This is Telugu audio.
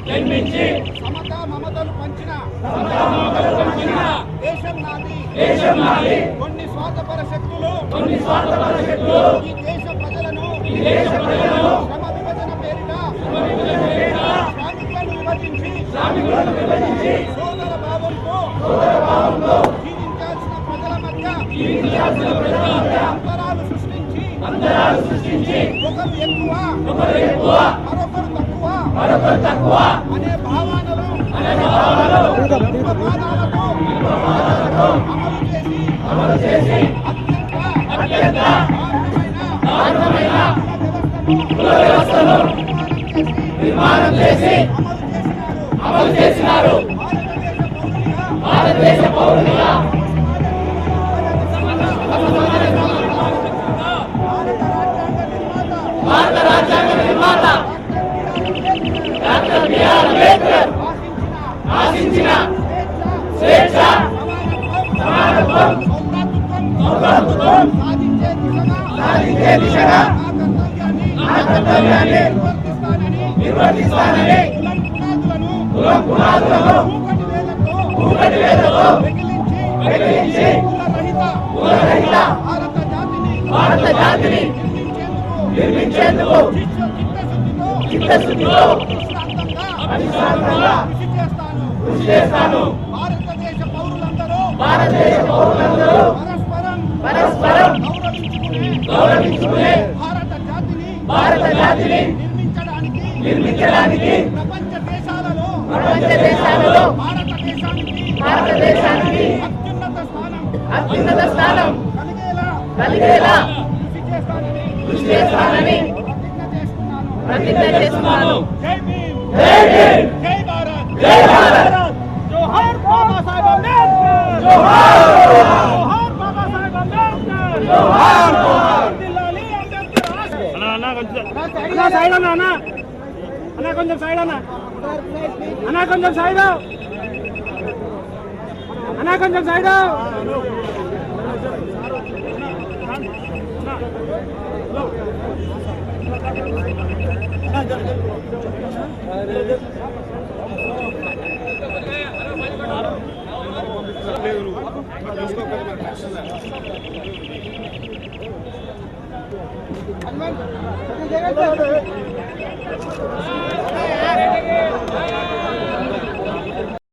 జన్మించి సమతా మమతలు పంచిన దేశం నాది. కొన్ని స్వార్థపర శక్తులు ఈ దేశ ప్రజలను శ్రమ విభజన పేరిట శ్రామికులను విభజించి సోదర భావంతో జీవించాల్సిన ప్రజల మధ్య అంతరాలు సృష్టించి ఒకరు ఎక్కువ మరొకరు తక్కువ అనే భావనలు అమలు చేసి అత్యంత దారుణమైన కుల వ్యవస్థను నిర్మాణం చేసి అమలు చేసినారు. భారతదేశ పౌరులుగా భారత రాజ్యాంగ నిర్మాత డాక్టర్ బిఆర్ అంబేద్కర్ ఆశించిన స్వేచ్ఛ, సమానత్వం, సౌభ్రాతృత్వం సాధించే దిశగా నా కర్తవ్యాన్ని నిర్వర్తిస్తానని కులం పునాదులను కూకటి వేలతో పెకిలించి కులరహిత భారత జాతిని నిర్మించేందుకు చిత్తశుద్ధితో అవిశ్రాంతంగా కృషి చేస్తాను. భారతదేశ పౌరులందరూ పరస్పరం గౌరవించుకునే భారత జాతిని నిర్మించడానికి ప్రపంచ దేశాలలో భారతదేశానికి అత్యున్నత స్థానం కలిగేలా కృషి చేస్తానని ప్రతిజ్ఞ చేస్తున్నాను. జై భారత్. జోహార్ బాబా సాహెబ్ అంబేద్కర్. జోహార్ బాబా సాహెబ్ అంబేద్కర్. జోహార్ జిల్లాలి అంబేద్కర్ ఆశ. అన్న కొంచెం సైడ్ అన్న కొంచెం సైడ్ అన్న కొంచెం సైడ్ హనుమాన్